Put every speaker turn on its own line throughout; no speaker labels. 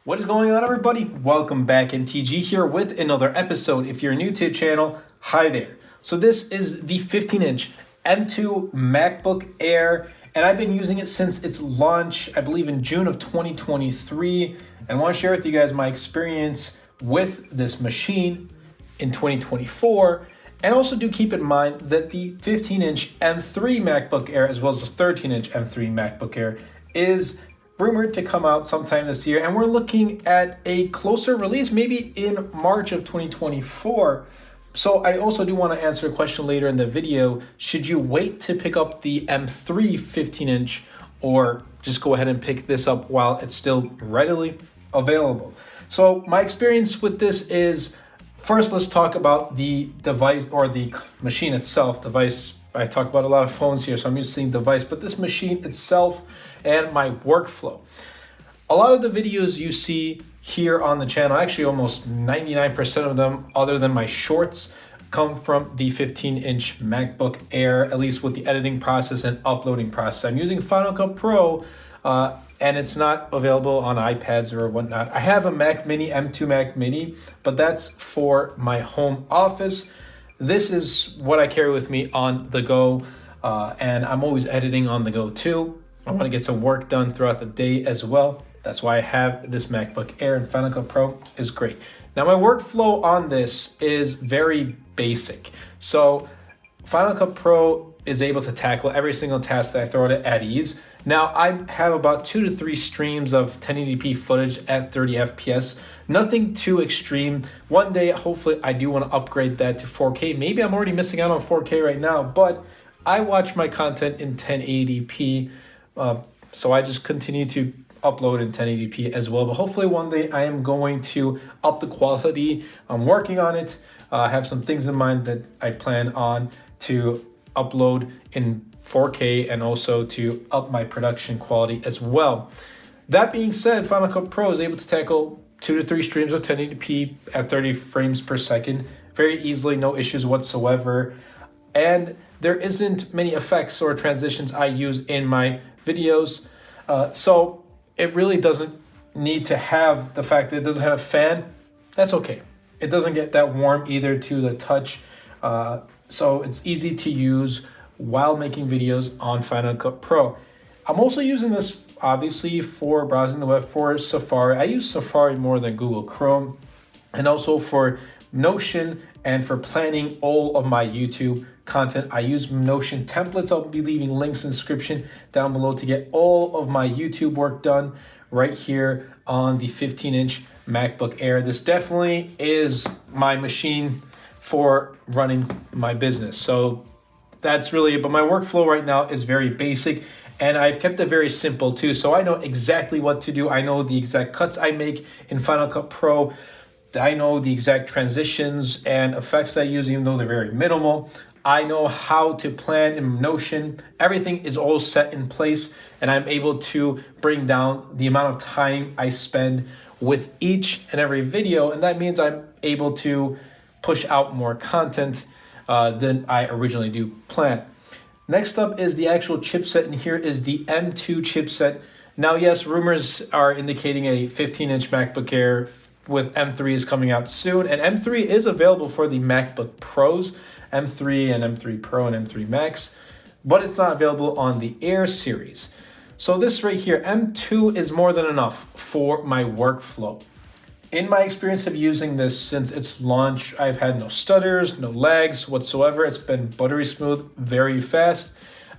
What is going on, everybody? Welcome back. MTG here with another episode. If you're new to the channel, hi there. So this is the 15-inch M2 MacBook Air, and I've been using it since its launch, I believe in June of 2023, and I want to share with you guys my experience with this machine in 2024. And also do keep in mind that the 15-inch M3 MacBook Air, as well as the 13-inch M3 MacBook Air, is rumored to come out sometime this year, and we're looking at a closer release, maybe in March of 2024. So I also do want to answer a question later in the video. Should you wait to pick up the M3 15-inch or just go ahead and pick this up while it's still readily available? So my experience with this is, first let's talk about the device or the machine itself. Device, I talk about a lot of phones here, so I'm using device, but this machine itself and my workflow. A lot of the videos you see here on the channel, actually almost 99% of them, other than my shorts, come from the 15-inch MacBook Air, at least with the editing process and uploading process. I'm using Final Cut Pro, and it's not available on iPads or whatnot. I have a Mac Mini, M2 Mac Mini, but that's for my home office. This is what I carry with me on the go, and I'm always editing on the go too. I want to get some work done throughout the day as well. That's why I have this MacBook Air, and Final Cut Pro is great. Now my workflow on this is very basic. So Final Cut Pro is able to tackle every single task that I throw at ease. Now I have about 2 to 3 streams of 1080p footage at 30 FPS. Nothing too extreme. One day, hopefully, I do want to upgrade that to 4K. Maybe I'm already missing out on 4K right now, but I watch my content in 1080p. So I just continue to upload in 1080p as well. But hopefully one day I am going to up the quality. I'm working on it. I have some things in mind that I plan on to upload in 4K and also to up my production quality as well. That being said, Final Cut Pro is able to tackle 2 to 3 streams of 1080p at 30 frames per second very easily, no issues whatsoever. And there isn't many effects or transitions I use in my videos. So it really doesn't need to have the fact that it doesn't have a fan. That's okay. It doesn't get that warm either to the touch. So it's easy to use while making videos on Final Cut Pro. I'm also using this obviously for browsing the web for Safari. I use Safari more than Google Chrome, and also for Notion and for planning all of my YouTube content. I use Notion templates. I'll be leaving links in the description down below to get all of my YouTube work done right here on the 15-inch MacBook Air. This definitely is my machine for running my business. So that's really it. But my workflow right now is very basic, and I've kept it very simple too. So I know exactly what to do. I know the exact cuts I make in Final Cut Pro. I know the exact transitions and effects I use, even though they're very minimal. I know how to plan in Notion. Everything is all set in place, and I'm able to bring down the amount of time I spend with each and every video, and that means I'm able to push out more content than I originally do plan. Next up is the actual chipset, and here is the M2 chipset. Now, yes, rumors are indicating a 15-inch MacBook Air with M3 is coming out soon, and M3 is available for the MacBook Pros, M3 and M3 Pro and M3 Max, but it's not available on the Air series. So this right here, M2 is more than enough for my workflow. In my experience of using this since its launch, I've had no stutters, no lags whatsoever. It's been buttery smooth, very fast,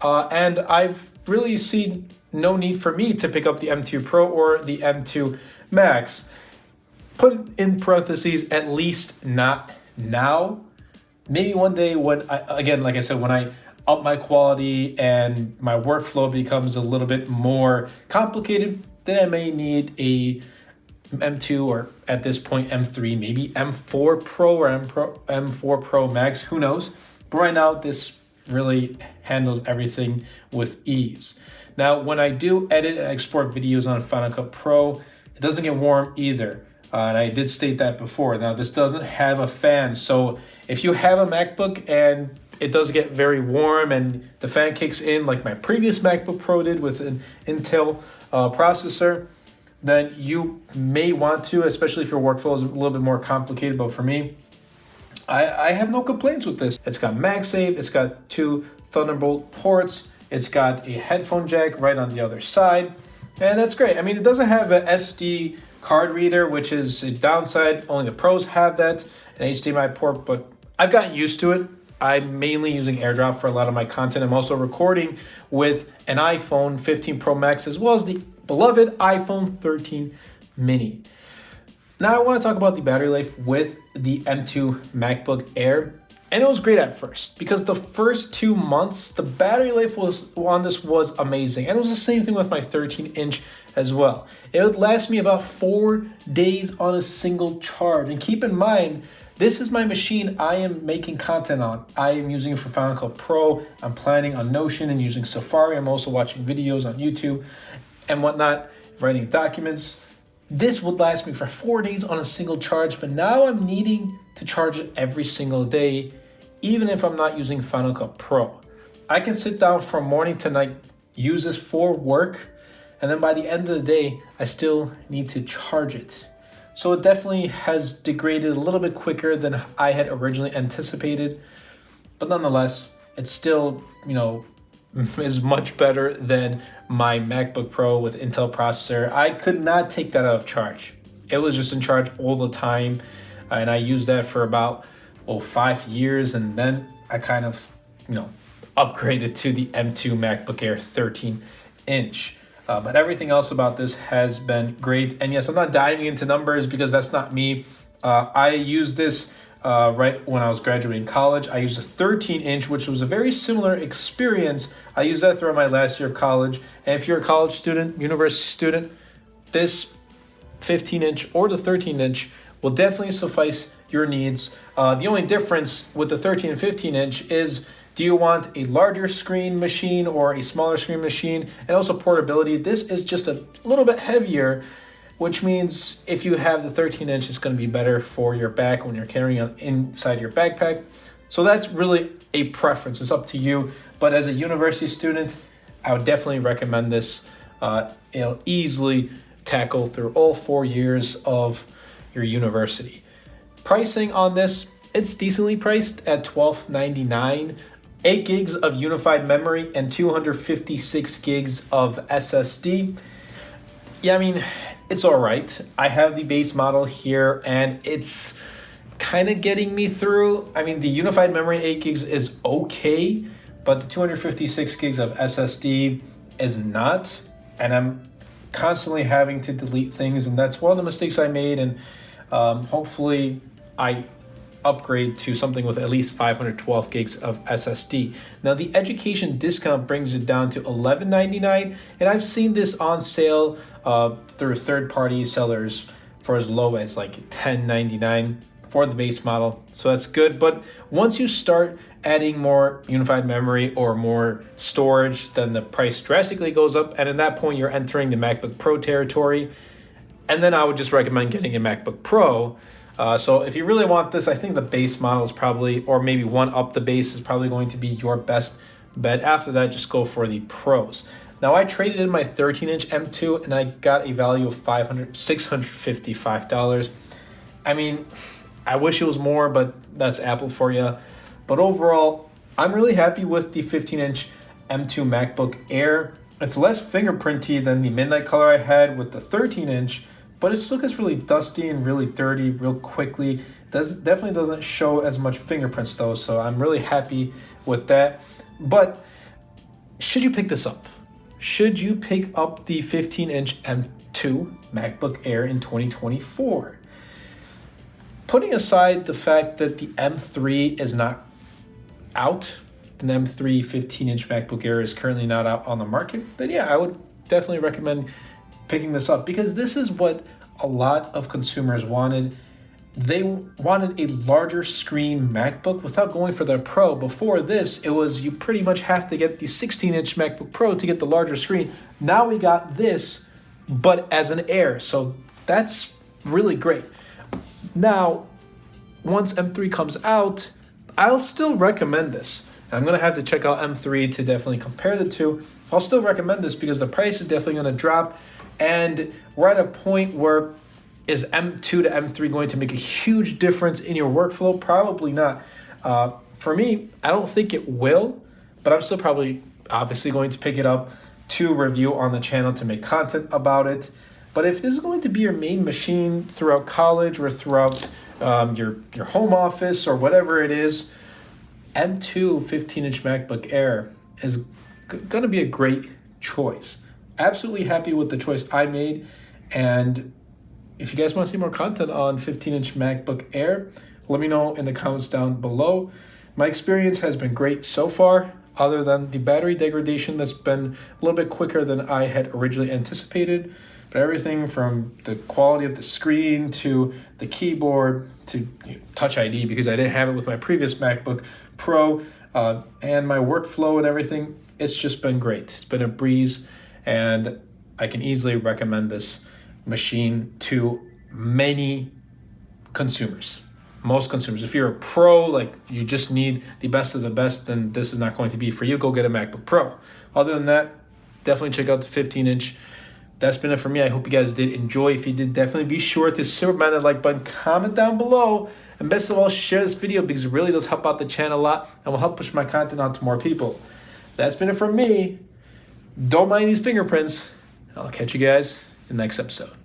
and I've really seen no need for me to pick up the M2 Pro or the M2 Max. Put in parentheses, at least not now. Maybe one day when, again, like I said, when I up my quality and my workflow becomes a little bit more complicated, then I may need a M2 or at this point M3, maybe M4 Pro or M4 Pro Max, who knows? But right now, this really handles everything with ease. Now, when I do edit and export videos on Final Cut Pro, it doesn't get warm either. And I did state that before. Now, this doesn't have a fan, so if you have a MacBook and it does get very warm and the fan kicks in like my previous MacBook Pro did with an Intel processor, then you may want to, especially if your workflow is a little bit more complicated. But for me, I have no complaints with this. It's got MagSafe, it's got 2 Thunderbolt ports, it's got a headphone jack right on the other side, and that's great. I mean, it doesn't have an SD card reader, which is a downside. Only the pros have that, an HDMI port, but I've gotten used to it. I'm mainly using AirDrop for a lot of my content. I'm also recording with an iPhone 15 Pro Max as well as the beloved iPhone 13 mini. Now I want to talk about the battery life with the M2 MacBook Air. And it was great at first because the first 2 months, the battery life on this was amazing. And it was the same thing with my 13-inch as well. It would last me about 4 days on a single charge. And keep in mind, this is my machine I am making content on. I am using it for Final Cut Pro. I'm planning on Notion and using Safari. I'm also watching videos on YouTube and whatnot, writing documents. This would last me for 4 days on a single charge, but now I'm needing to charge it every single day, even if I'm not using Final Cut Pro. I can sit down from morning to night, use this for work, and then by the end of the day, I still need to charge it. So it definitely has degraded a little bit quicker than I had originally anticipated, but nonetheless, it's still, is much better than my MacBook Pro with Intel processor. I could not take that out of charge. It was just in charge all the time, and I used that for about 5 years, and then I kind of upgraded to the M2 MacBook Air 13-inch. But everything else about this has been great. And yes, I'm not diving into numbers because that's not me. I used this right when I was graduating college. I used a 13-inch, which was a very similar experience. I used that throughout my last year of college. And if you're a college student, university student, this 15-inch or the 13-inch will definitely suffice your needs. The only difference with the 13 and 15-inch is, do you want a larger screen machine or a smaller screen machine? And also portability. This is just a little bit heavier, which means if you have the 13-inch, it's going to be better for your back when you're carrying it inside your backpack. So that's really a preference. It's up to you. But as a university student, I would definitely recommend this. It'll easily tackle through all 4 years of your university. Pricing on this, it's decently priced at $12.99. 8 gigs of unified memory and 256 gigs of SSD. Yeah, I mean, it's all right. I have the base model here and it's kind of getting me through. I mean, the unified memory 8 gigs is okay, but the 256 gigs of SSD is not. And I'm constantly having to delete things, and that's one of the mistakes I made. And hopefully I upgrade to something with at least 512 gigs of SSD. Now the education discount brings it down to $11.99, and I've seen this on sale through third-party sellers for as low as like $10.99 for the base model. So that's good. But once you start adding more unified memory or more storage, then the price drastically goes up, and at that point you're entering the MacBook Pro territory. And then I would just recommend getting a MacBook Pro. So if you really want this, I think the base model is probably, or maybe one up the base is probably going to be your best bet. After that, just go for the Pros. Now I traded in my 13-inch M2 and I got a value of $655. I mean, I wish it was more, but that's Apple for you. But overall, I'm really happy with the 15-inch M2 MacBook Air. It's less fingerprinty than the midnight color I had with the 13-inch, but it still gets really dusty and really dirty real quickly. Definitely doesn't show as much fingerprints though, so I'm really happy with that. But should you pick this up? Should you pick up the 15-inch M2 MacBook Air in 2024? Putting aside the fact that the M3 is not out, the M3 15-inch MacBook Air is currently not out on the market, then yeah, I would definitely recommend picking this up, because this is what a lot of consumers wanted. They wanted a larger screen MacBook without going for the Pro. Before this, it was you pretty much have to get the 16-inch MacBook Pro to get the larger screen. Now we got this, but as an Air, so that's really great. Now, once M3 comes out, I'll still recommend this. I'm going to have to check out M3 to definitely compare the two. I'll still recommend this because the price is definitely going to drop. And we're at a point where is M2 to M3 going to make a huge difference in your workflow? Probably not. For me, I don't think it will, but I'm still probably obviously going to pick it up to review on the channel to make content about it. But if this is going to be your main machine throughout college or throughout your home office or whatever it is, M2 15-inch MacBook Air is going to be a great choice. Absolutely happy with the choice I made. And if you guys want to see more content on 15-inch MacBook Air, let me know in the comments down below. My experience has been great so far, other than the battery degradation that's been a little bit quicker than I had originally anticipated. But everything from the quality of the screen to the keyboard to Touch ID, because I didn't have it with my previous MacBook Pro, and my workflow and everything, it's just been great. It's been a breeze, and I can easily recommend this machine to many consumers. Most consumers. If you're a pro, like you just need the best of the best, then this is not going to be for you. Go get a MacBook Pro. Other than that, definitely check out the 15-inch. That's been it for me. I hope you guys did enjoy. If you did, definitely be sure to superman that like button, comment down below, and best of all, share this video because it really does help out the channel a lot and will help push my content out to more people. That's been it from me. Don't mind these fingerprints. I'll catch you guys in the next episode.